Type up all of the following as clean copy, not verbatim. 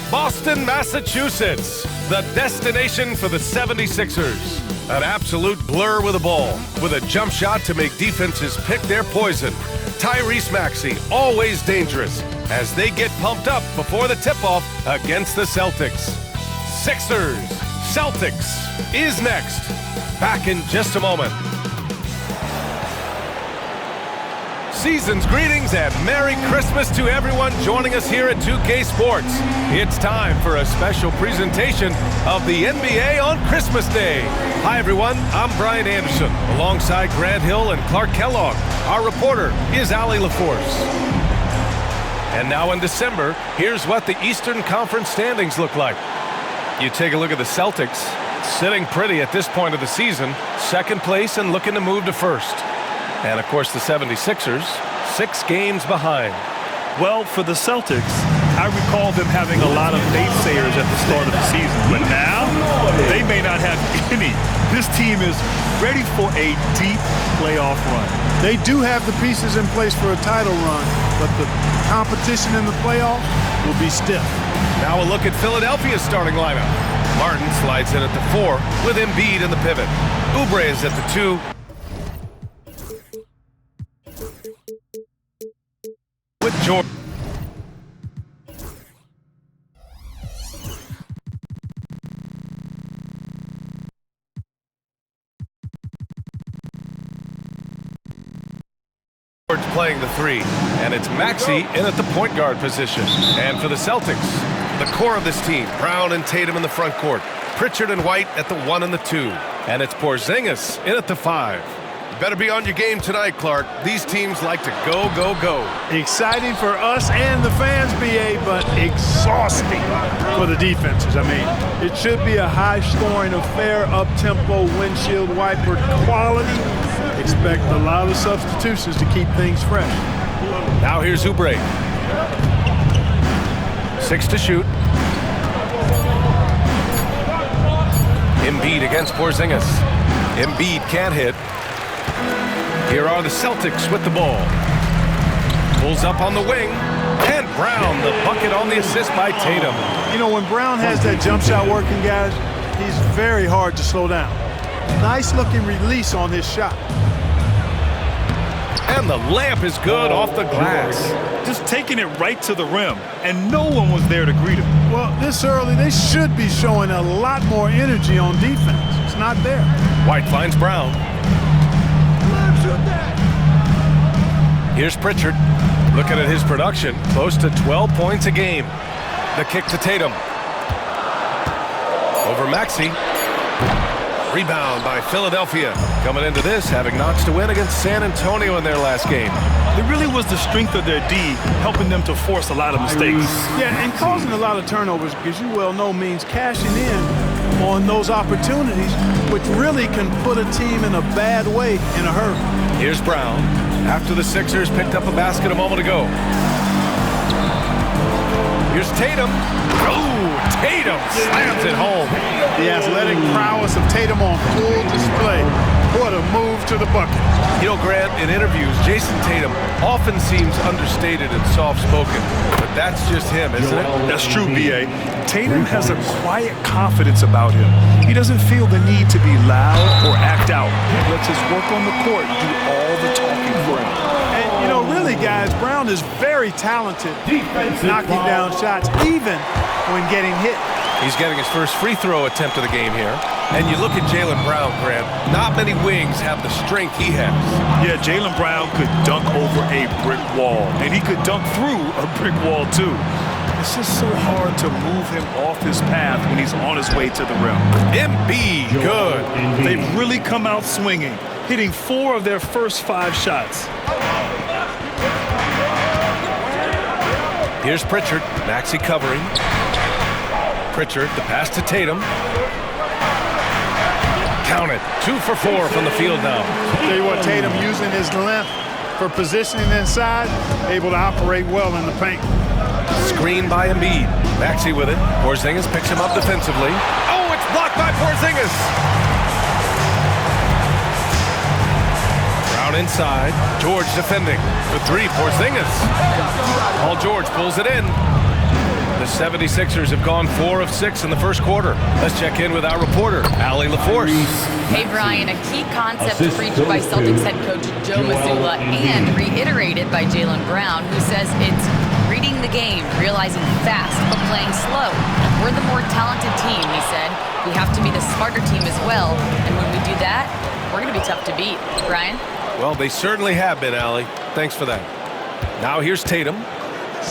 Boston, Massachusetts, the destination for the 76ers. An absolute blur with a ball, with a jump shot to make defenses pick their poison. Tyrese Maxey, always dangerous, as they get pumped up before the tip-off against the Celtics. Sixers, Celtics is next. Back in just a moment. Season's greetings and Merry Christmas to everyone joining us here at 2K Sports. It's time for a special presentation of the NBA on Christmas Day. Hi everyone, I'm Brian Anderson, alongside Grant Hill and Clark Kellogg. Our reporter is Allie LaForce. And now in December, here's what the Eastern Conference standings look like. You take a look at the Celtics, sitting pretty at this point of the season, second place and looking to move to first. And, of course, the 76ers, 6 games behind. Well, for the Celtics, I recall them having a lot of naysayers at the start of the season. But now, they may not have any. This team is ready for a deep playoff run. They do have the pieces in place for a title run, but the competition in the playoffs will be stiff. Now a look at Philadelphia's starting lineup. Martin slides in at the 4 with Embiid in the pivot. Oubre is at the 2. With George. Playing the 3, and it's Maxey in at the point guard position. And for the Celtics, the core of this team, Brown and Tatum in the front court, Pritchard and White at the 1 and the 2, and it's Porzingis in at the 5. You better be on your game tonight, Clark. These teams like to go, go, go. Exciting for us and the fans, BA, but exhausting for the defenses. I mean, it should be a high-scoring affair, up-tempo, windshield wiper quality. Expect a lot of substitutions to keep things fresh. Now here's Oubre. 6 to shoot. Embiid against Porzingis. Embiid can't hit. Here are the Celtics with the ball. Pulls up on the wing. And Brown, the bucket on the assist by Tatum. You know, when Brown has that jump shot working, guys, he's very hard to slow down. Nice looking release on his shot. And the layup is good off the glass. Just taking it right to the rim, and no one was there to greet him. Well, this early, they should be showing a lot more energy on defense. It's not there. White finds Brown. Here's Pritchard. Looking at his production, close to 12 points a game. The kick to Tatum. Over Maxey. Rebound by Philadelphia. Coming into this, having knocks to win against San Antonio in their last game. It really was the strength of their D helping them to force a lot of mistakes. Yeah, and causing a lot of turnovers, because you well know means cashing in on those opportunities, which really can put a team in a bad way in a hurry. Here's Brown. After the Sixers picked up a basket a moment ago. Here's Tatum. Oh, Tatum slams it home. The athletic prowess of Tatum on full display. What a move to the bucket. You know, Grant, in interviews, Jason Tatum often seems understated and soft-spoken, but that's just him, isn't it? That's true, B.A. Tatum has a quiet confidence about him. He doesn't feel the need to be loud or act out. He lets his work on the court do all the talking for him. And, you know, really, guys, Brown is very talented, knocking down shots, even when getting hit. He's getting his first free throw attempt of the game here. And you look at Jaylen Brown, Grant. Not many wings have the strength he has. Yeah, Jaylen Brown could dunk over a brick wall, and he could dunk through a brick wall, too. It's just so hard to move him off his path when he's on his way to the rim. Embiid, good. They've really come out swinging, hitting 4 of their first 5 shots. Here's Pritchard. Maxey covering. Pritchard, the pass to Tatum. Count it. 2 for 4 from the field now. Tell you what, Tatum using his length for positioning inside, able to operate well in the paint. Screen by Embiid. Maxey with it. Porzingis picks him up defensively. Oh, it's blocked by Porzingis. Brown inside. George defending. For 3, Porzingis. Paul George pulls it in. The 76ers have gone 4 of 6 in the first quarter. Let's check in with our reporter, Allie LaForce. Hey, Brian, a key concept preached by Celtics head coach Joe Mazzulla and reiterated by Jaylen Brown, who says it's reading the game, realizing fast, but playing slow. We're the more talented team, he said. We have to be the smarter team as well, and when we do that, we're going to be tough to beat. Brian? Well, they certainly have been, Allie. Thanks for that. Now here's Tatum.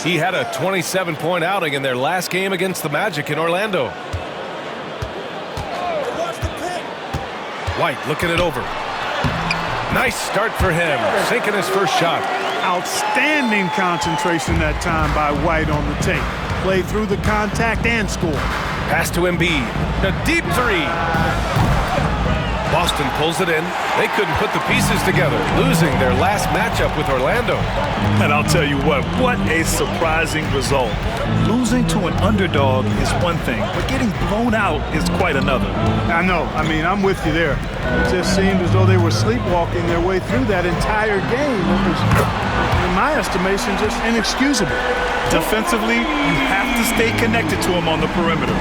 He had a 27-point outing in their last game against the Magic in Orlando. White looking it over. Nice start for him, sinking his first shot. Outstanding concentration that time by White on the tape. Played through the contact and scored. Pass to Embiid. A deep three. Boston pulls it in. They couldn't put the pieces together, losing their last matchup with Orlando. And I'll tell you what a surprising result. Losing to an underdog is one thing, but getting blown out is quite another. I know. I mean, I'm with you there. It just seemed as though they were sleepwalking their way through that entire game. It was, in my estimation, just inexcusable. Defensively, you have to stay connected to him on the perimeter.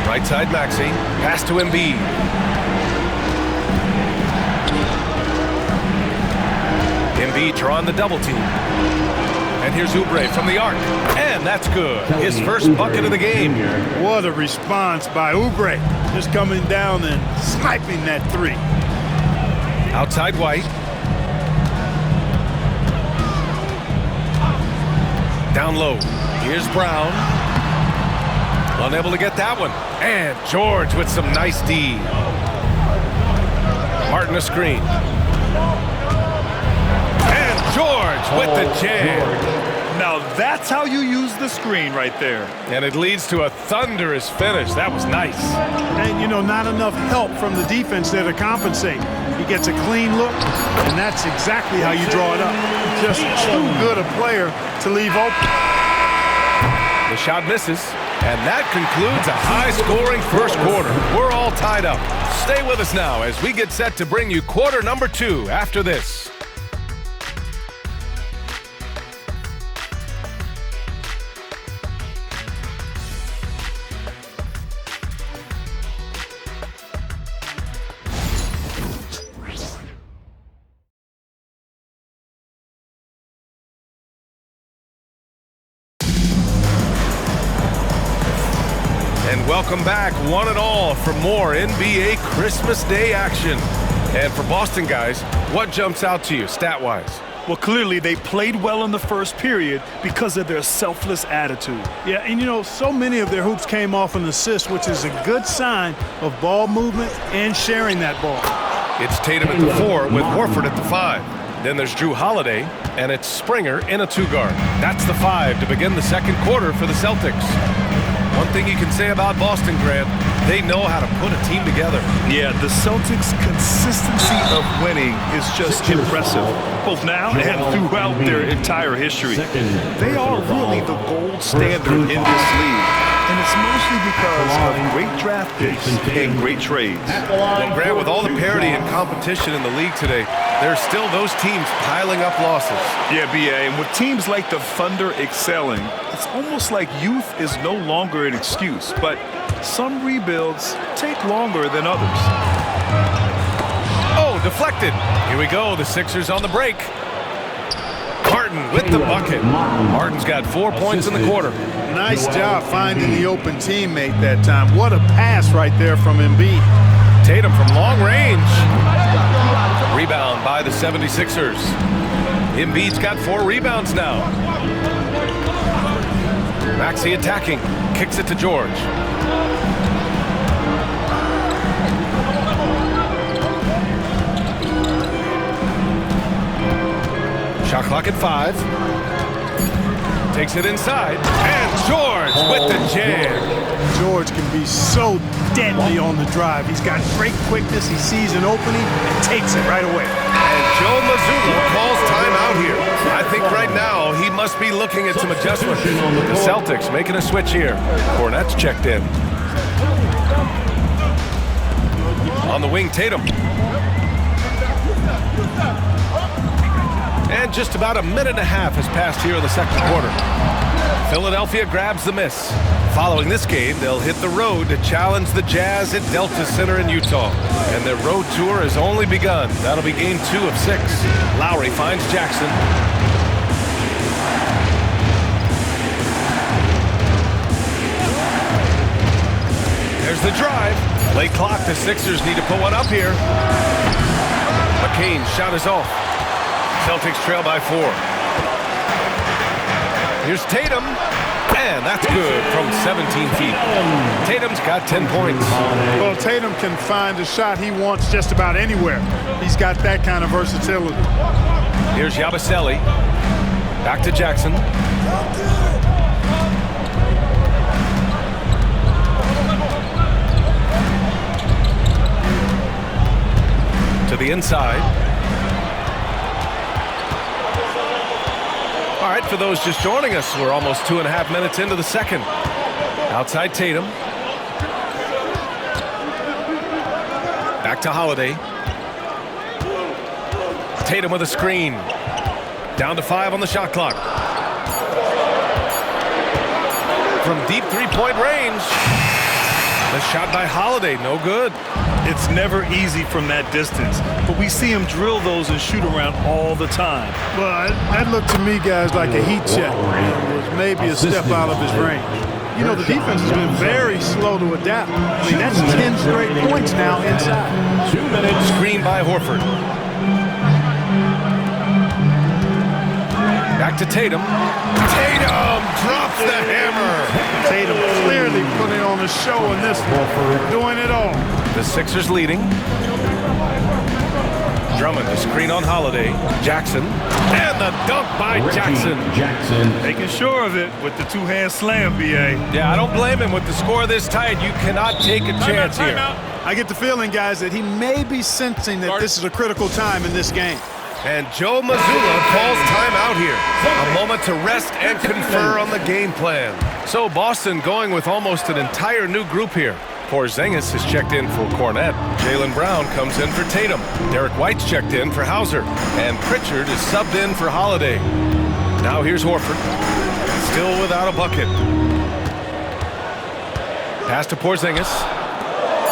Right side Maxey. Pass to Embiid. Embiid drawing the double team. And here's Oubre from the arc. And that's good. His first bucket of the game. What a response by Oubre. Just coming down and sniping that three. Outside White. Down low. Here's Brown. Unable to get that one. And George with some nice D. Martin a screen. And George with the jam. Now that's how you use the screen right there. And it leads to a thunderous finish. That was nice. And, you know, not enough help from the defense there to compensate. He gets a clean look, and that's exactly how you draw it up. Just too good a player to leave open. The shot misses. And that concludes a high-scoring first quarter. We're all tied up. Stay with us now as we get set to bring you quarter number 2 after this. Welcome back, one and all, for more NBA Christmas Day action. And for Boston guys, what jumps out to you stat-wise? Well, clearly they played well in the first period because of their selfless attitude. Yeah, and you know, so many of their hoops came off an assist, which is a good sign of ball movement and sharing that ball. It's Tatum at the 4 with Horford at the 5. Then there's Drew Holiday, and it's Springer in a 2-guard. That's the 5 to begin the second quarter for the Celtics. One thing you can say about Boston, Grant, they know how to put a team together. Yeah, the Celtics' consistency of winning is just impressive, both now and throughout their entire history. They are really the gold standard in this league, and it's mostly because of great draft picks and great trades. Well, Grant, with all the parity and competition in the league today, there's still those teams piling up losses. Yeah, B.A., and with teams like the Thunder excelling, it's almost like youth is no longer an excuse, but some rebuilds take longer than others. Oh, deflected. Here we go, the Sixers on the break. Martin with the bucket. Martin's got 4 points in the quarter. Nice job finding the open teammate that time. What a pass right there from Embiid. Tatum from long range. Rebound by the 76ers. Embiid's got 4 rebounds now. Maxey attacking. Kicks it to George. Shot clock at 5. Takes it inside. And George with the jam. George can be so deadly on the drive. He's got great quickness. He sees an opening and takes it right away. And Joe Mazzulla calls timeout here. I think right now he must be looking at some adjustments. The Celtics making a switch here. Cornette's checked in. On the wing, Tatum. And And just about a minute and a half has passed here in the second quarter. Philadelphia grabs the miss. Following this game, they'll hit the road to challenge the Jazz at Delta Center in Utah. And their road tour has only begun. That'll be game 2 of 6. Lowry finds Jackson. There's the drive. Late clock, the Sixers need to put one up here. McCain's shot is off. Celtics trail by 4. Here's Tatum. And that's good from 17 feet. Tatum's got 10 points. Well, Tatum can find the shot he wants just about anywhere. He's got that kind of versatility. Here's Yabusele. Back to Jackson. To the inside. All right, for those just joining us, we're almost 2.5 minutes into the second. Outside Tatum. Back to Holiday. Tatum with a screen. Down to 5 on the shot clock. From deep three-point range. The shot by Holiday, no good. It's never easy from that distance, but we see him drill those and shoot around all the time. Well, that looked to me, guys, like a heat check. It was maybe a step out of his range. You know, the defense has been very slow to adapt. I mean, that's 10 straight points now inside. 2 minutes. Screen by Horford. Back to Tatum. Tatum drops the hammer. Tatum clearly putting on a show in this one, doing it all. The Sixers leading. Drummond, the screen on Holiday. Jackson. And the dunk by Jackson. Making sure of it with the two-hand slam, B.A. Yeah, I don't blame him. With the score this tight, you cannot take a chance here. I get the feeling, guys, that he may be sensing that this is a critical time in this game. And Joe Mazzulla calls timeout here. A moment to rest and confer on the game plan. So Boston going with almost an entire new group here. Porzingis is checked in for Cornette. Jaylen Brown comes in for Tatum. Derek White's checked in for Hauser. And Pritchard is subbed in for Holiday. Now here's Horford. Still without a bucket. Pass to Porzingis.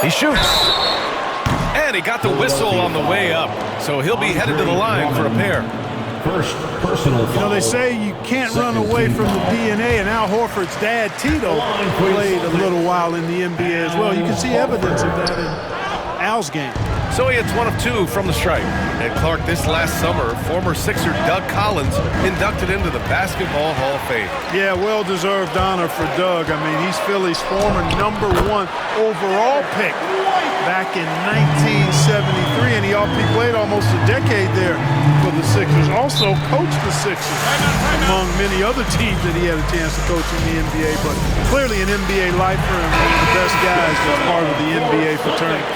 He shoots. And he got the whistle on the way up. So he'll be headed to the line for a pair. First personal foul. You know, they say you can't run away from the DNA, and Al Horford's dad, Tito, played a little while in the NBA as well. You can see evidence of that in Al's game. So he hits 1 of 2 from the stripe. And Clark, this last summer, former Sixer Doug Collins inducted into the Basketball Hall of Fame. Yeah, well-deserved honor for Doug. I mean, he's Philly's former #1 overall pick back in 1973, and he played almost a decade there for the Sixers. Also coached the Sixers, among many other teams that he had a chance to coach in the NBA, but clearly an NBA lifer and one of the best guys as part of the NBA fraternity.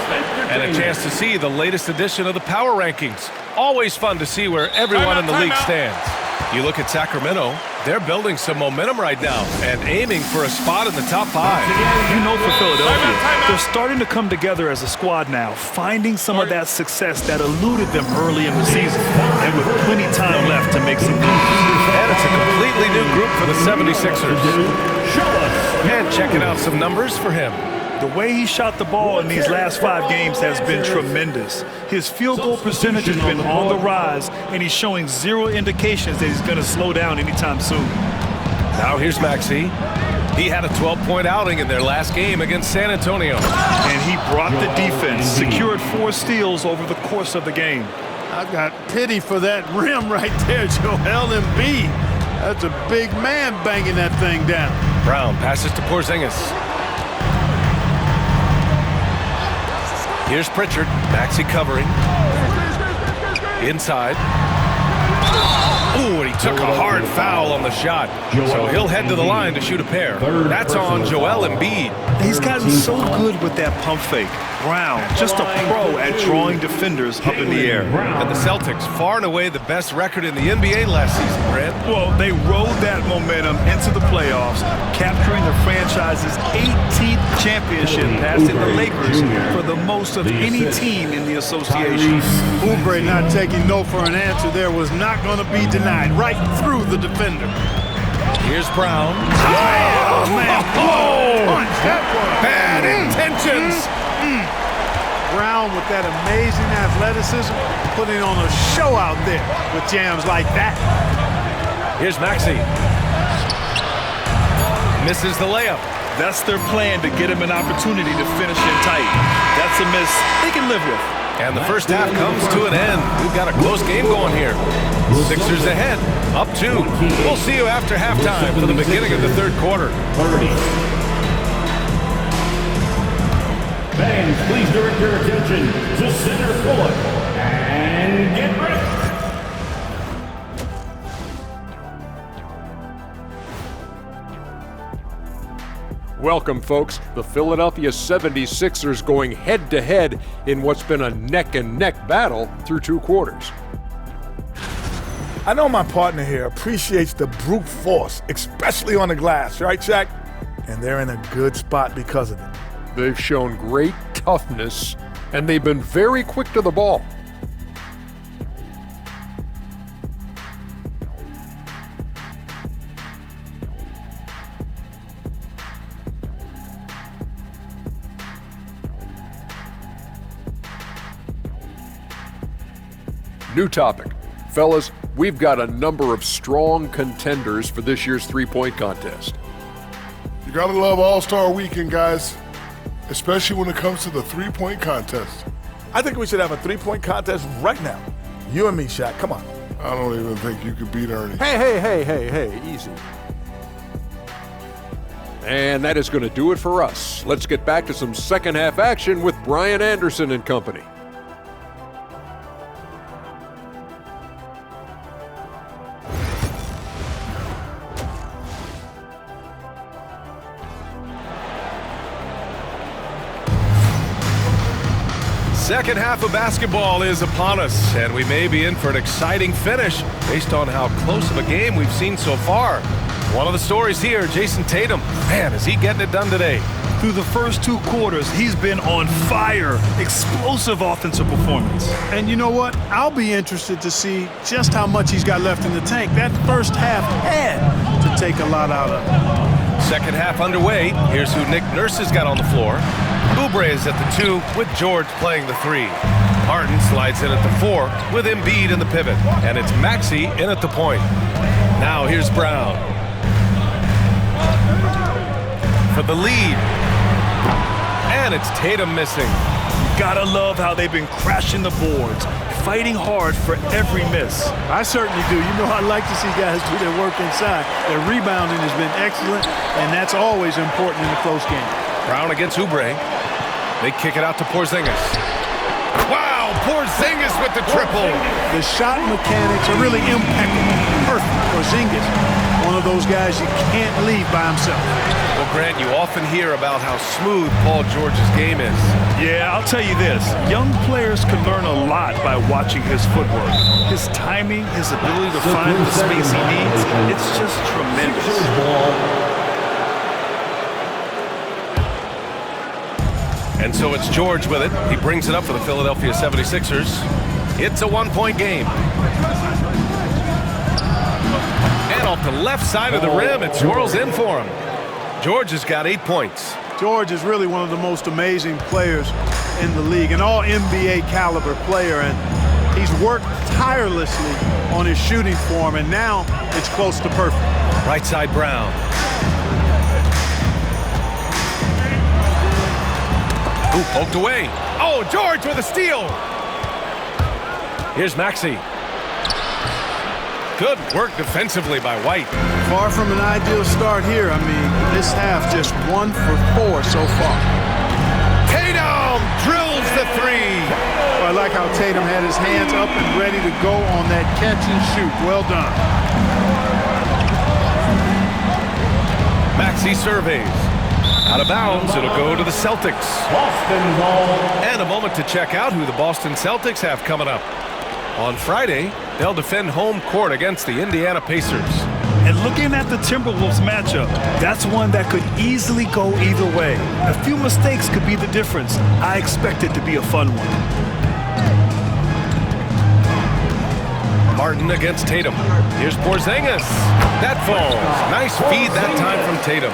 And a chance to see the latest edition of the Power Rankings. Always fun to see where everyone in the league stands. You look at Sacramento, they're building some momentum right now and aiming for a spot in the top 5. You know, for Philadelphia, they're starting to come together as a squad now, finding some of that success that eluded them early in the season, and with plenty of time left to make some moves. And it's a completely new group for the 76ers. And checking out some numbers for him. The way he shot the ball in these last 5 games has been tremendous. His field goal percentage has been on the rise, and he's showing zero indications that he's going to slow down anytime soon. Now here's Maxey. He had a 12-point outing in their last game against San Antonio. And he brought the defense, secured 4 steals over the course of the game. I've got pity for that rim right there, Joel Embiid. That's a big man banging that thing down. Brown passes to Porzingis. Here's Pritchard. Maxey covering. Inside. Ooh, and he took a hard foul on the shot. So he'll head to the line to shoot a pair. That's on Joel Embiid. He's gotten so good with that pump fake. Brown, just a pro at drawing defenders up in the air. And the Celtics, far and away the best record in the NBA last season, Grant. Well, they rode that momentum into the playoffs, capturing the franchise's 18th championship, passing the Lakers for the most of any team in the association. Oubre not taking no for an answer there was not going to be denied. Right through the defender. Here's Brown. Oh, man. Punch. That was Bad intentions. Brown with that amazing athleticism, putting on a show out there with jams like that. Here's Maxey. Misses the layup. That's their plan, to get him an opportunity to finish in tight. That's a miss they can live with. And the first half comes to an end. We've got a close game going here. Sixers ahead, up 2. We'll see you after halftime for the beginning of the third quarter. Fans, please direct your attention to center court and get ready. Welcome, folks. The Philadelphia 76ers going head-to-head in what's been a neck-and-neck battle through 2 quarters. I know my partner here appreciates the brute force, especially on the glass, right, Shaq? And they're in a good spot because of it. They've shown great toughness, and they've been very quick to the ball. New topic. Fellas, we've got a number of strong contenders for this year's three-point contest. You gotta love All-Star Weekend, guys, especially when it comes to the three-point contest. I think we should have a three-point contest right now. You and me, Shaq, come on. I don't even think you could beat Ernie. Hey, easy. And that is going to do it for us. Let's get back to some second half action with Brian Anderson and company. Second half of basketball is upon us, and we may be in for an exciting finish based on how close of a game we've seen so far. One of the stories here, Jason Tatum. Man, is he getting it done today? Through the first 2 quarters, he's been on fire. Explosive offensive performance. And you know what? I'll be interested to see just how much he's got left in the tank. That first half had to take a lot out of it. Second half underway. Here's who Nick Nurse has got on the floor. Oubre is at the 2 with George playing the 3. Harden slides in at the 4 with Embiid in the pivot. And it's Maxey in at the point. Now here's Brown for the lead. And it's Tatum missing. Gotta love how they've been crashing the boards, fighting hard for every miss. I certainly do. You know, I like to see guys do their work inside. Their rebounding has been excellent, and that's always important in a close game. Brown against Oubre. They kick it out to Porzingis. Wow, Porzingis with the triple. The shot mechanics are really impeccable. Perfect. Porzingis, one of those guys you can't leave by himself. Well, Grant, you often hear about how smooth Paul George's game is. Yeah, I'll tell you this. Young players can learn a lot by watching his footwork. His timing, his ability to find the space he needs, it's just tremendous. And so it's George with it. He brings it up for the Philadelphia 76ers. It's a 1-point game. And off the left side of the rim, it swirls in for him. George has got 8 points. George is really one of the most amazing players in the league, an all-NBA caliber player, and he's worked tirelessly on his shooting form, and now it's close to perfect. Right side Brown. Ooh, poked away. Oh, George with a steal. Here's Maxey. Good work defensively by White. Far from an ideal start here. I mean, this half just 1 for 4 so far. Tatum drills the 3. Well, I like how Tatum had his hands up and ready to go on that catch and shoot. Well done. Maxey surveys. Out of bounds, it'll go to the Celtics. Boston ball. And a moment to check out who the Boston Celtics have coming up. On Friday, they'll defend home court against the Indiana Pacers. And looking at the Timberwolves matchup, that's one that could easily go either way. A few mistakes could be the difference. I expect it to be a fun one. Martin against Tatum. Here's Porzingis. That falls. Nice feed that time from Tatum.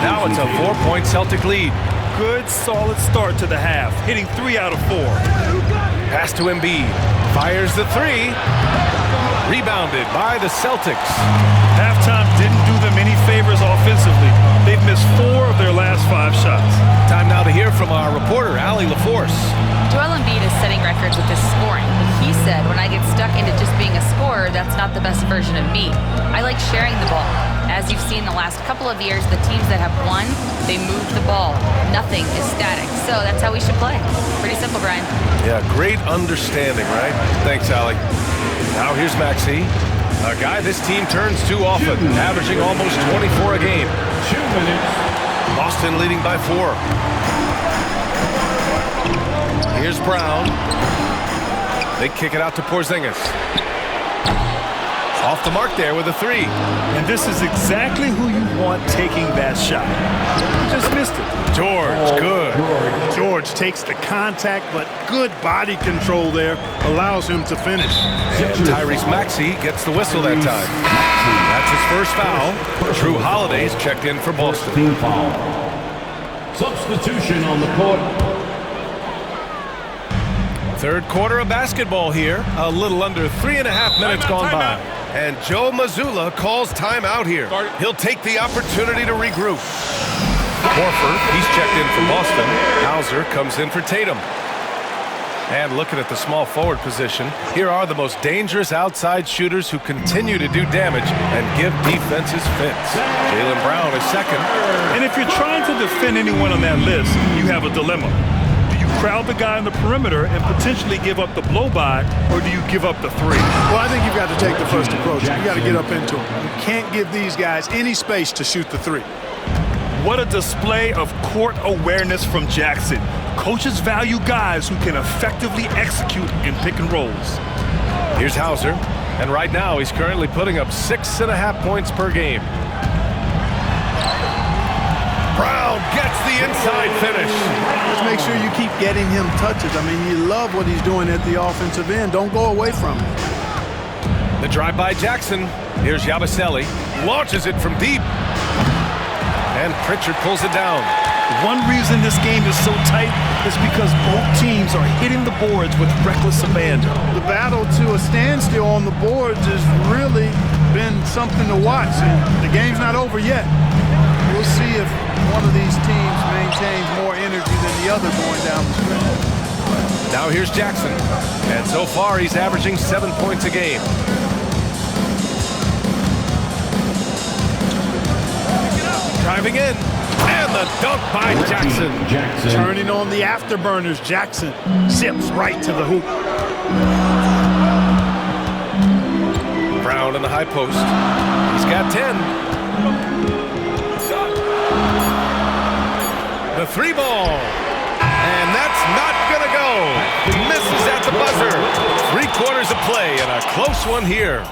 Now it's a 4-point Celtic lead. Good, solid start to the half, hitting 3 out of 4. Pass to Embiid. Fires the 3. Rebounded by the Celtics. Halftime didn't do them any favors offensively. They've missed 4 of their last 5 shots. Time now to hear from our reporter, Allie LaForce. Joel Embiid is setting records with his scoring. He said, when I get stuck into just being a scorer, that's not the best version of me. I like sharing the ball. As you've seen the last couple of years, the teams that have won, they move the ball. Nothing is static. So that's how we should play. Pretty simple, Brian. Yeah, great understanding, right? Thanks, Allie. Now here's Maxey, a guy this team turns to often, averaging almost 24 a game. 2 minutes. Boston leading by 4. Here's Brown. They kick it out to Porzingis. Off the mark there with a 3. And this is exactly who you want taking that shot. You just missed it. George, good. George takes the contact, but good body control there allows him to finish. And Tyrese Maxey gets the whistle that time. That's his first foul. Drew Holiday's checked in for Boston. Team foul. Substitution on the court. Third quarter of basketball here. A little under 3.5 minutes gone by. And Joe Mazzulla calls timeout here. He'll take the opportunity to regroup. Horford, he's checked in for Boston. Hauser comes in for Tatum. And looking at the small forward position, here are the most dangerous outside shooters who continue to do damage and give defenses fits. Jaylen Brown is second. And if you're trying to defend anyone on that list, you have a dilemma. Do you crowd the guy on the perimeter and potentially give up the blow-by, or do you give up the 3? Well, I think you've got to take the first approach. You got to get up into them. You can't give these guys any space to shoot the 3. What a display of court awareness from Jackson. Coaches value guys who can effectively execute in pick and rolls. Here's Hauser, and right now he's currently putting up 6.5 points per game. Brown gets the inside finish. Just make sure you keep getting him touches. I mean, you love what he's doing at the offensive end. Don't go away from him. The drive by Jackson. Here's Yabusele. Launches it from deep. And Pritchard pulls it down. One reason this game is so tight is because both teams are hitting the boards with reckless abandon. The battle to a standstill on the boards has really been something to watch. The game's not over yet. We'll see if one of these teams maintains more energy than the other going down the stretch. Now here's Jackson. And so far he's averaging 7 points a game. Driving in, and the dunk by Jackson. Turning on the afterburners, Jackson zips right to the hoop. Brown in the high post. He's got 10. The 3 ball, and that's not gonna go. Misses at the buzzer. 3 quarters of play, and a close one here.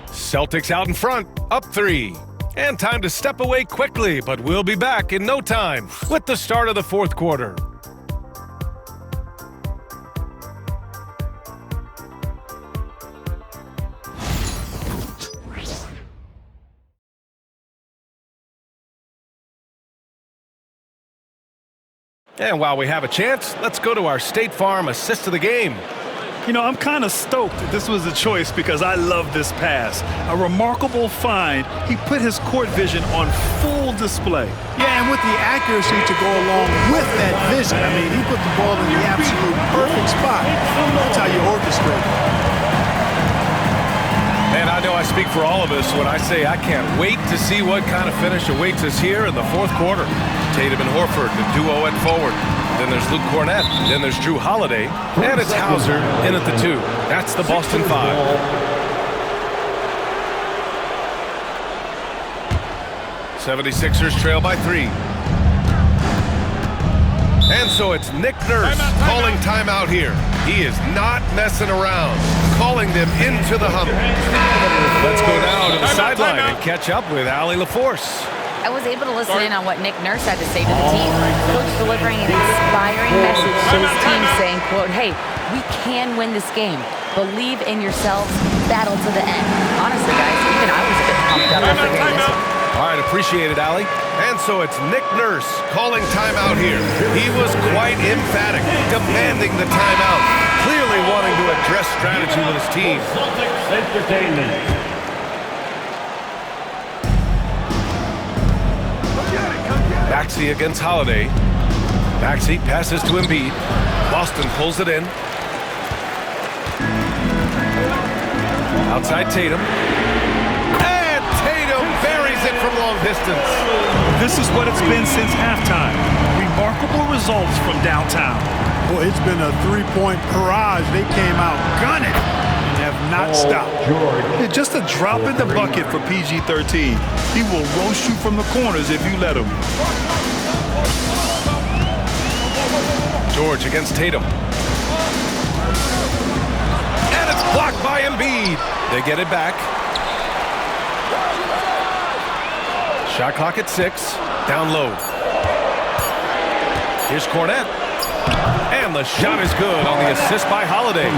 Celtics out in front, up 3. And time to step away quickly, but we'll be back in no time with the start of the 4th quarter. And while we have a chance, let's go to our State Farm assist of the game. You know, I'm kind of stoked that this was a choice because I love this pass. A remarkable find. He put his court vision on full display. Yeah, and with the accuracy to go along with that vision. I mean, he put the ball in the absolute perfect spot. That's how you orchestrate. And I know I speak for all of us when I say I can't wait to see what kind of finish awaits us here in the 4th quarter. Tatum and Horford, the duo at forward. Then there's Luke Cornett. Then there's Drew Holiday. And it's Hauser in at the 2. That's the Boston 5. '76ers trail by 3. And so it's Nick Nurse calling timeout here. He is not messing around, calling them into the huddle. Let's go now to the sideline and catch up with Allie LaForce. I was able to listen in on what Nick Nurse had to say to the team. Coach delivering an inspiring message to his team saying, quote, hey, we can win this game. Believe in yourselves. Battle to the end. Honestly, guys, even I was a bit pumped up after hearing this one. All right, appreciate it, Allie. And so it's Nick Nurse calling timeout here. He was quite emphatic, demanding the timeout, clearly wanting to address strategy with his team. Maxey against Holiday. Maxey passes to Embiid. Boston pulls it in. Outside Tatum. And Tatum buries it from long distance. This is what it's been since halftime. Remarkable results from downtown. Boy, it's been a three-point barrage. They came out gunning and have not stopped. Yeah, just a drop in the bucket for PG-13. He will roast you from the corners if you let him. George against Tatum. And it's blocked by Embiid. They get it back. Shot clock at 6. Down low. Here's Cornette. And the shot is good on the assist by Holiday.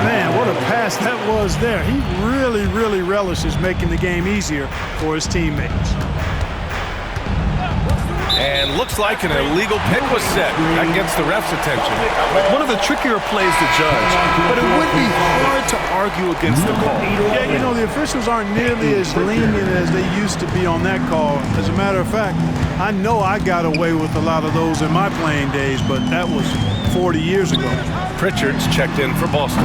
Man, what a pass that was there. He really, really relishes making the game easier for his teammates. And looks like an illegal pick was set. That gets the ref's attention. One of the trickier plays to judge, but it would be hard to argue against the call. Yeah, you know, the officials aren't nearly as lenient as they used to be on that call. As a matter of fact, I know I got away with a lot of those in my playing days, but that was 40 years ago. Pritchard's checked in for Boston.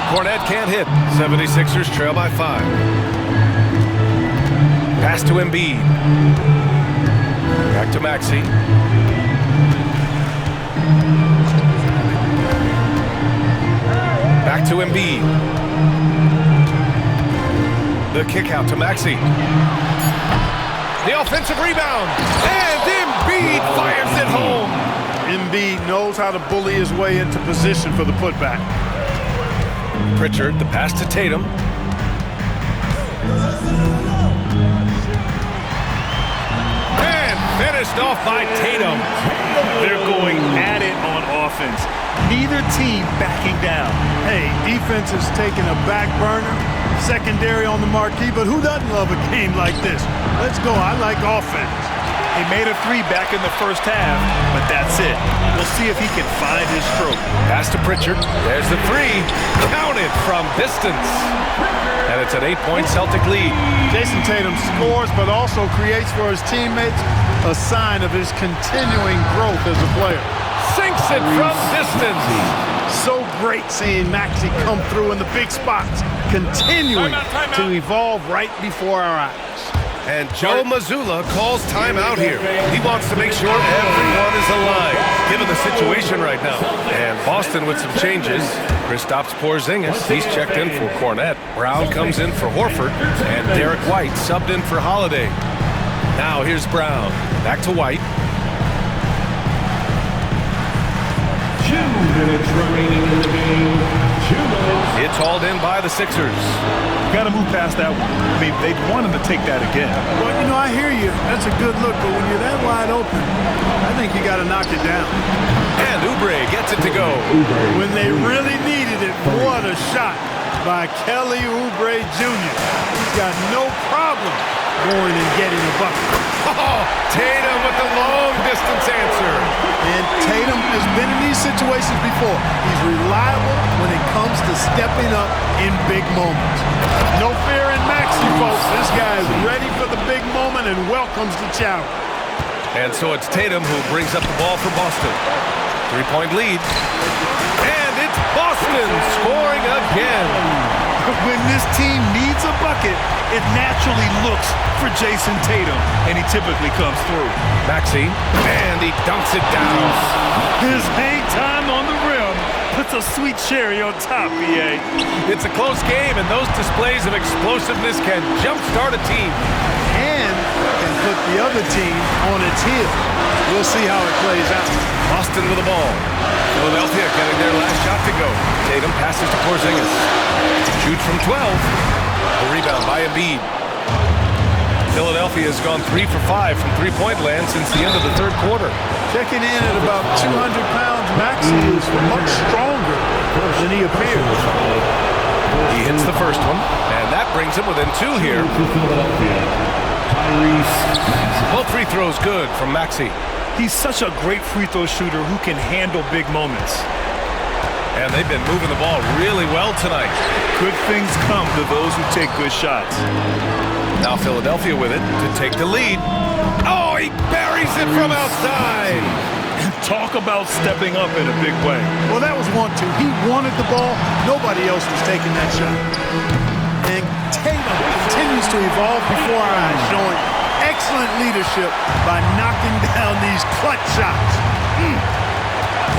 Cornette can't hit. 76ers trail by 5. Pass to Embiid. Back to Maxey. Back to Embiid. The kick out to Maxey. The offensive rebound. And Embiid fires it home. Embiid knows how to bully his way into position for the putback. Pritchard, the pass to Tatum. Finished off by Tatum. They're going at it on offense. Neither team backing down. Hey, defense is taking a back burner, secondary on the marquee, but who doesn't love a game like this? Let's go. I like offense. He made a 3 back in the first half, but that's it. We'll see if he can find his stroke. Pass to Pritchard. There's the 3. Counted from distance. And it's an 8-point Celtic lead. Jason Tatum scores, but also creates for his teammates a sign of his continuing growth as a player. Sinks it from distance. So great seeing Maxey come through in the big spots, continuing to evolve right before our eyes. And Joe Mazzulla calls timeout here. He wants to make sure everyone is alive, given the situation right now. And Boston with some changes. Kristaps Porzingis, he's checked in for Cornette. Brown comes in for Horford. And Derek White subbed in for Holiday. Now here's Brown. Back to White. 2 minutes remaining in the game. 2 minutes. It's hauled in by the Sixers. Got to move past that one. I mean, they'd want him to take that again. Well, you know, I hear you. That's a good look, but when you're that wide open, I think you got to knock it down. And Oubre gets it to go. When they really needed it, what a shot by Kelly Oubre Jr. He's got no problem going and getting a bucket. Oh, Tatum with the long-distance answer. And Tatum has been in these situations before. He's reliable when it comes to stepping up in big moments. No fear in Maxey, folks. This guy is ready for the big moment and welcomes the challenge. And so it's Tatum who brings up the ball for Boston. 3-point lead. And it's Boston scoring again. When this team needs a bucket, it naturally looks for Jason Tatum, and he typically comes through. Maxey, and he dunks it down. His hang time on the rim puts a sweet cherry on top, BA. It's a close game, and those displays of explosiveness can jumpstart a team. And can put the other team on its heels. We'll see how it plays out. Boston Boston with the ball. Philadelphia getting their last shot to go. Tatum passes to Porzingis. Shoots from 12. The rebound by Embiid. Philadelphia has gone 3 for 5 from three-point land since the end of the third quarter. Checking in at about 200 pounds, Maxey is much stronger than he appears. He hits the first one, and that brings him within 2 here. Both free throws good from Maxey. He's such a great free throw shooter who can handle big moments. And they've been moving the ball really well tonight. Good things come to those who take good shots. Now Philadelphia with it to take the lead. Oh, he buries it from outside. Talk about stepping up in a big way. Well, that was 1-2. He wanted the ball. Nobody else was taking that shot. And Tatum continues to evolve before our eyes, showing excellent leadership by knocking down these clutch shots.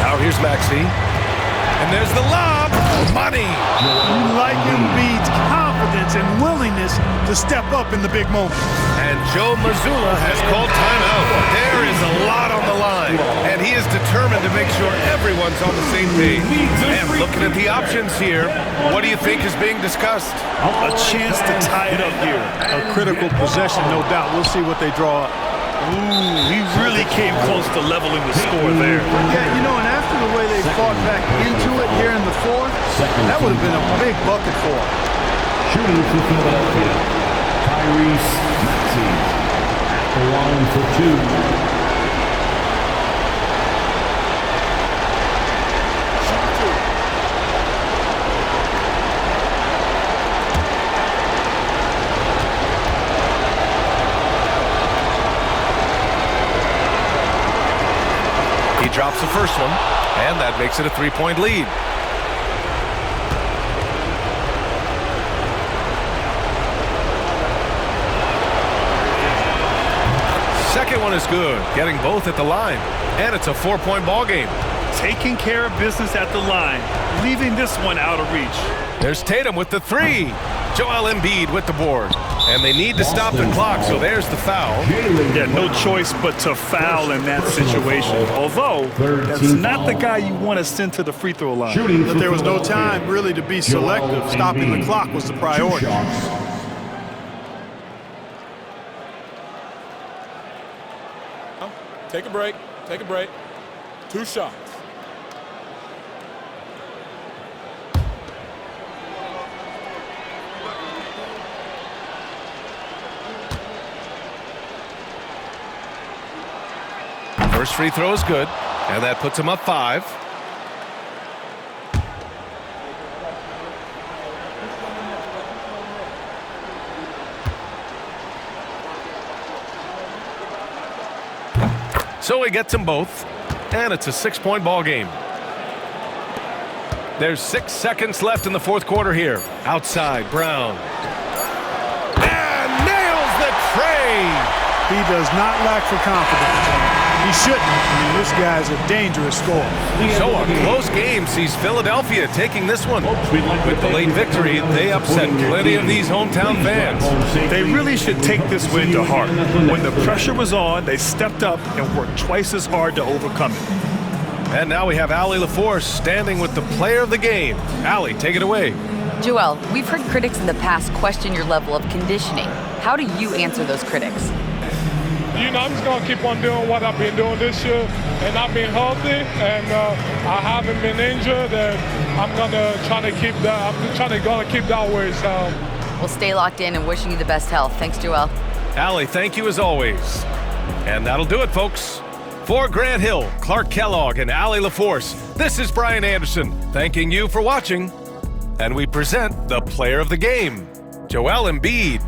Now here's Maxey. And there's the lob. Money. You like Embiid's confidence and willingness to step up in the big moment. And Joe Mazzulla has called timeout. There is a lot on the line, and he is determined to make sure everyone's on the same page. And looking at the options here, what do you think is being discussed? A chance to tie it up here. A critical possession, no doubt. We'll see what they draw up. Ooh, he really came close to leveling the score there. Yeah, you know, and after the way they fought back into it here in the fourth, that would have been a big bucket for him. Shooting for Philadelphia, Tyrese Maxey at the line for 2. He drops the first one, and that makes it a 3-point lead. Second one is good, getting both at the line, and it's a 4-point ball game. Taking care of business at the line, leaving this one out of reach. There's Tatum with the 3. Joel Embiid with the board. And they need to stop the clock, so there's the foul. Yeah, no choice but to foul in that situation. Although, that's not the guy you want to send to the free throw line. But there was no time really to be selective. Stopping the clock was the priority. Take a break. Take a break. 2 shots. First free throw is good, and that puts him up 5. So he gets them both, and it's a 6-point ball game. There's 6 seconds left in the fourth quarter here. Outside, Brown. And nails the tray! He does not lack for confidence. He shouldn't. I mean, this guy's a dangerous scorer. So a close game sees Philadelphia taking this one. With the late victory, they upset plenty of these hometown fans. They really should take this win to heart. When the pressure was on, they stepped up and worked twice as hard to overcome it. And now we have Allie LaForce standing with the player of the game. Allie, take it away. Joel, we've heard critics in the past question your level of conditioning. How do you answer those critics? You know, I'm just going to keep on doing what I've been doing this year, and I've been healthy, and I haven't been injured, and I'm going to try to keep that. I'm trying to keep that way. So we'll stay locked in and wishing you the best health. Thanks, Joel. Allie, thank you as always. And that'll do it, folks. For Grant Hill, Clark Kellogg, and Allie LaForce, this is Brian Anderson, thanking you for watching. And we present the player of the game, Joel Embiid.